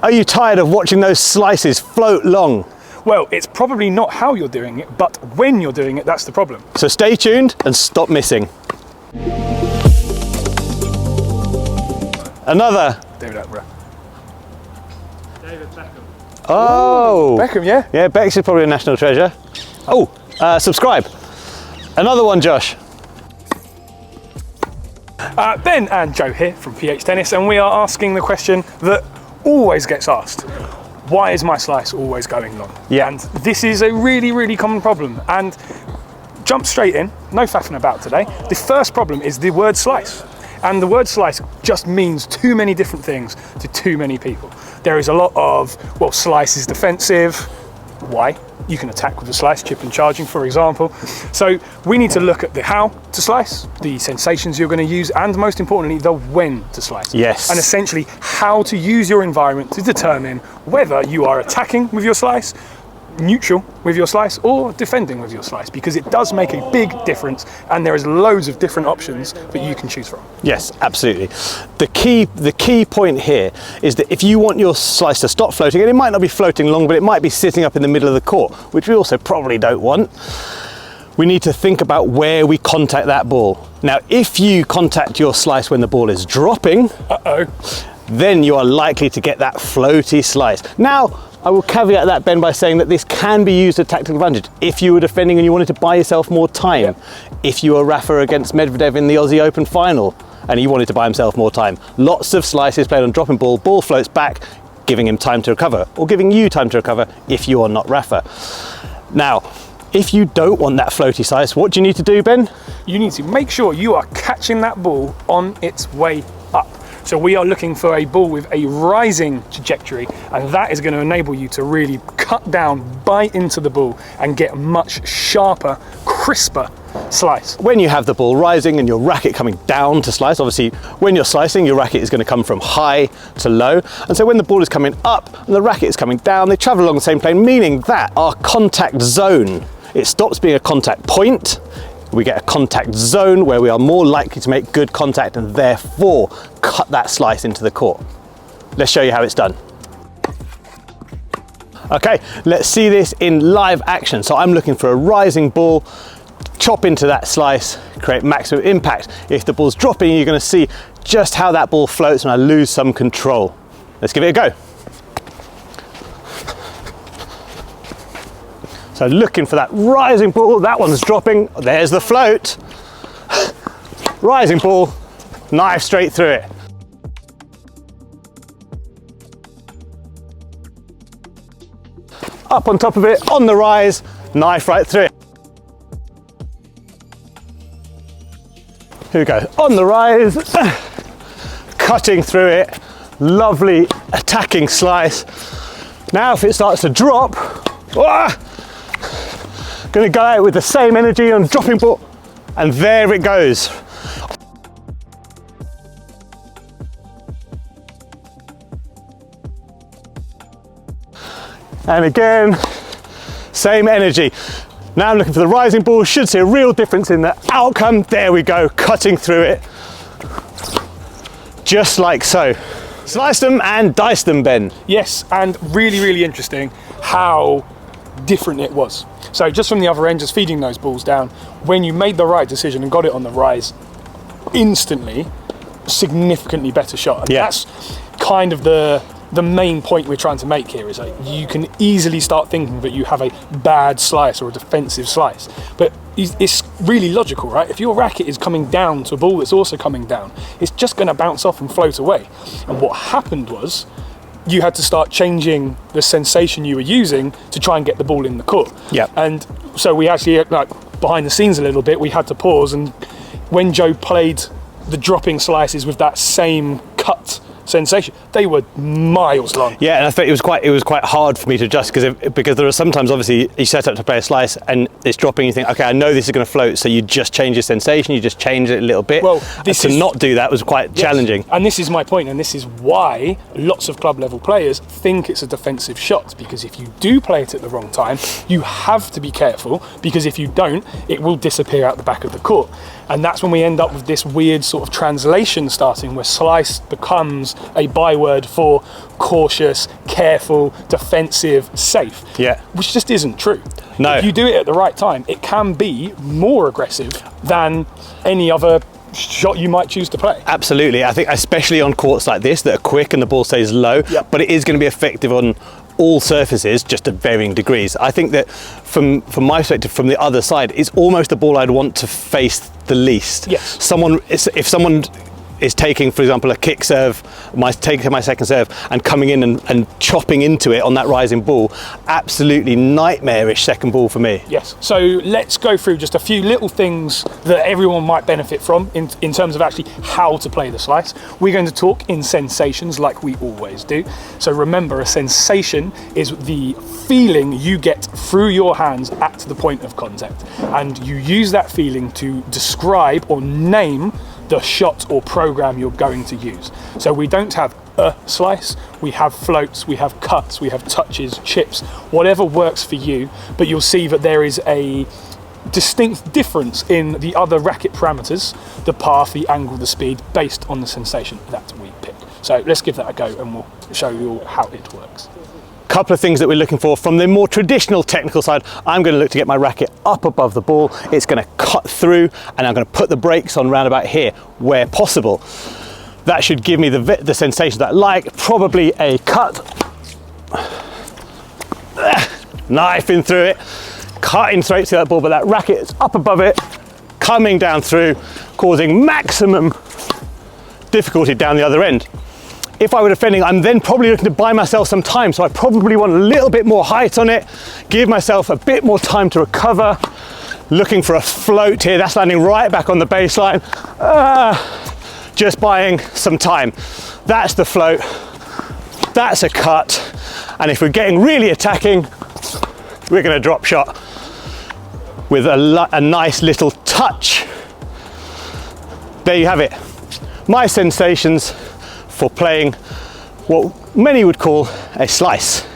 Are you tired of watching those slices float long? Well, it's probably not how you're doing it, but when you're doing it, that's the problem. So stay tuned and stop missing. Another. David Attenborough. David Beckham. Oh. Beckham, yeah? Yeah, Bex is probably a national treasure. Oh, subscribe. Another one, Josh. Ben and Joe here from PH Tennis, and we are asking the question that always gets asked. Why is my slice always going long? Yeah. And this is a really, really common problem. And jump straight in, no faffing about today. The first problem is the word slice. And the word slice just means too many different things to too many people. There is a lot of, well, slice is defensive. Why? You can attack with a slice, chip and charging, for example. So we need to look at the how to slice, the sensations you're going to use, and most importantly, the when to slice. Yes. And essentially how to use your environment to determine whether you are attacking with your slice, neutral with your slice, or defending with your slice, because it does make a big difference, and there is loads of different options that you can choose from. Yes, absolutely. The key point here is that if you want your slice to stop floating, and it might not be floating long, but it might be sitting up in the middle of the court, which we also probably don't want, we need to think about where we contact that ball. Now, if you contact your slice when the ball is dropping, then you are likely to get that floaty slice. Now, I will caveat that, Ben, by saying that this can be used to tactical advantage. If you were defending and you wanted to buy yourself more time, Yep. If you were Rafa against Medvedev in the Aussie Open final and he wanted to buy himself more time, lots of slices played on dropping ball, ball floats back, giving him time to recover, or giving you time to recover if you are not Rafa. Now, if you don't want that floaty slice, what do you need to do, Ben? You need to make sure you are catching that ball on its way up. So we are looking for a ball with a rising trajectory, and that is going to enable you to really cut down, bite into the ball, and get a much sharper, crisper slice. When you have the ball rising and your racket coming down to slice, obviously when you're slicing, your racket is going to come from high to low. And so when the ball is coming up and the racket is coming down, they travel along the same plane, meaning that our contact zone, it stops being a contact point. We get a contact zone where we are more likely to make good contact and therefore cut that slice into the court. Let's show you how it's done. Okay, let's see this in live action. So I'm looking for a rising ball, chop into that slice, create maximum impact. If the ball's dropping, you're going to see just how that ball floats and I lose some control. Let's give it a go. So looking for that rising ball, that one's dropping, there's the float. Rising ball, knife straight through it. Up on top of it, on the rise, knife right through it. Here we go, on the rise, cutting through it, lovely attacking slice. Now if it starts to drop, going to go out with the same energy on dropping ball, and there it goes. And again, same energy. Now I'm looking for the rising ball, should see a real difference in the outcome. There we go, cutting through it. Just like so. Sliced them and diced them, Ben. Yes, and really, really interesting how different it was. So just from the other end, just feeding those balls down, when you made the right decision and got it on the rise, instantly, significantly better shot. And yeah. That's kind of the main point we're trying to make here, is that you can easily start thinking that you have a bad slice or a defensive slice. But it's really logical, right? If your racket is coming down to a ball that's also coming down, it's just going to bounce off and float away. And what happened was, you had to start changing the sensation you were using to try and get the ball in the court. Yeah. And so we actually, like, behind the scenes a little bit, we had to pause, and when Joe played the dropping slices with that same cut sensation, they were miles long. Yeah, and I think it was quite hard for me to adjust because there are sometimes, obviously, you set up to play a slice and it's dropping, you think, okay, I know this is going to float, so you just change your sensation, you just change it a little bit. Well, not do that was quite challenging. And this is my point, and this is why lots of club level players think it's a defensive shot, because if you do play it at the wrong time, you have to be careful, because if you don't, it will disappear out the back of the court. And that's when we end up with this weird sort of translation starting, where slice becomes a byword for cautious, careful, defensive, safe. Yeah. Which just isn't true. No. If you do it at the right time, it can be more aggressive than any other shot you might choose to play. Absolutely. I think especially on courts like this that are quick and the ball stays low, Yep. but it is going to be effective on all surfaces, just at varying degrees. I think that from my perspective, from the other side, it's almost the ball I'd want to face the least. Yes. If someone is taking, for example, a kick serve, taking my second serve and coming in and chopping into it on that rising ball, absolutely nightmarish second ball for me. Yes. So let's go through just a few little things that everyone might benefit from in terms of actually how to play the slice. We're going to talk in sensations like we always do. So remember, a sensation is the feeling you get through your hands at the point of contact. And you use that feeling to describe or name the shot or program you're going to use. So we don't have a slice, we have floats, we have cuts, we have touches, chips, whatever works for you, but you'll see that there is a distinct difference in the other racket parameters, the path, the angle, the speed, based on the sensation that we pick. So let's give that a go and we'll show you how it works. Couple of things that we're looking for from the more traditional technical side. I'm going to look to get my racket up above the ball. It's going to cut through, and I'm going to put the brakes on round about here where possible. That should give me the sensation that I like. Probably a cut, knifing through it, cutting straight to that ball, but that racket is up above it, coming down through, causing maximum difficulty down the other end. If I were defending, I'm then probably looking to buy myself some time, so I probably want a little bit more height on it, give myself a bit more time to recover, looking for a float here. That's landing right back on the baseline. Just buying some time. That's the float, that's a cut, and if we're getting really attacking, we're going to drop shot with a nice little touch. There you have it. My sensations for playing what many would call a slice.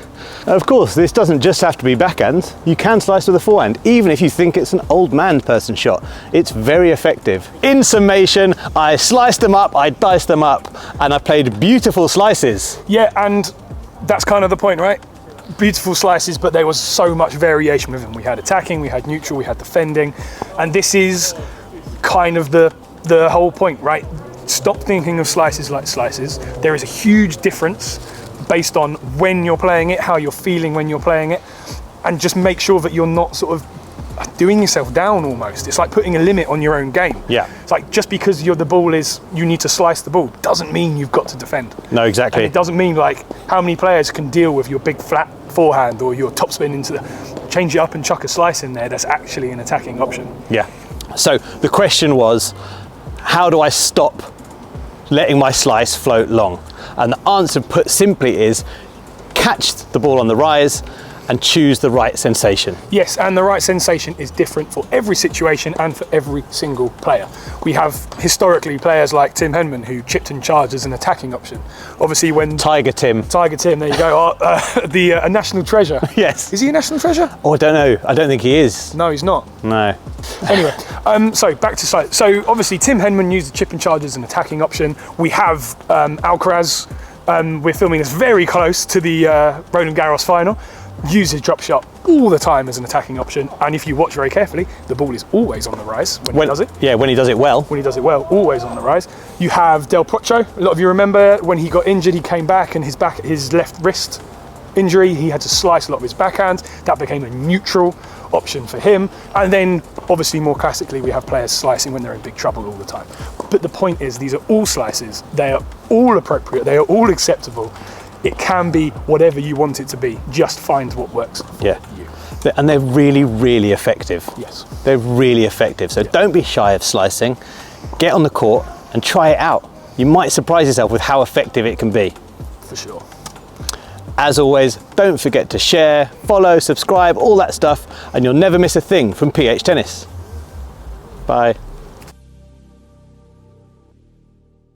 Of course, this doesn't just have to be backhand. You can slice with a forehand, even if you think it's an old man person shot. It's very effective. In summation, I sliced them up, I diced them up, and I played beautiful slices. Yeah, and that's kind of the point, right? Beautiful slices, but there was so much variation with them. We had attacking, we had neutral, we had defending, and this is kind of the whole point, right? Stop thinking of slices like slices. There is a huge difference based on when you're playing it, how you're feeling when you're playing it, and just make sure that you're not sort of doing yourself down almost. It's like putting a limit on your own game. Yeah. It's like just because you need to slice the ball doesn't mean you've got to defend. No, exactly. And it doesn't mean like how many players can deal with your big flat forehand or your topspin into the, change it up and chuck a slice in there that's actually an attacking option. Yeah. So the question was, how do I stop letting my slice float long? And the answer, put simply, is catch the ball on the rise and choose the right sensation. Yes, and the right sensation is different for every situation and for every single player. We have historically players like Tim Henman who chipped and charged as an attacking option. Obviously when... Tiger Tim, there you go, a national treasure. Yes. Is he a national treasure? Oh, I don't know. I don't think he is. No, he's not. No. Anyway, so back to slice. So obviously Tim Henman used the chip and charge as an attacking option. We have Alcaraz, we're filming this very close to the Roland Garros final, uses drop shot all the time as an attacking option, and if you watch very carefully, the ball is always on the rise when he does it. Yeah, when he does it well. When he does it well, always on the rise. You have Del Potro. A lot of you remember when he got injured, he came back and his left wrist injury, he had to slice a lot of his backhand. That became a neutral option for him. And then obviously more classically, we have players slicing when they're in big trouble all the time. But the point is, these are all slices. They are all appropriate. They are all acceptable. It can be whatever you want it to be. Just find what works for you. And they're really, really effective. Yes. They're really effective. So don't be shy of slicing. Get on the court and try it out. You might surprise yourself with how effective it can be. For sure. As always, don't forget to share, follow, subscribe, all that stuff, and you'll never miss a thing from PH Tennis. Bye.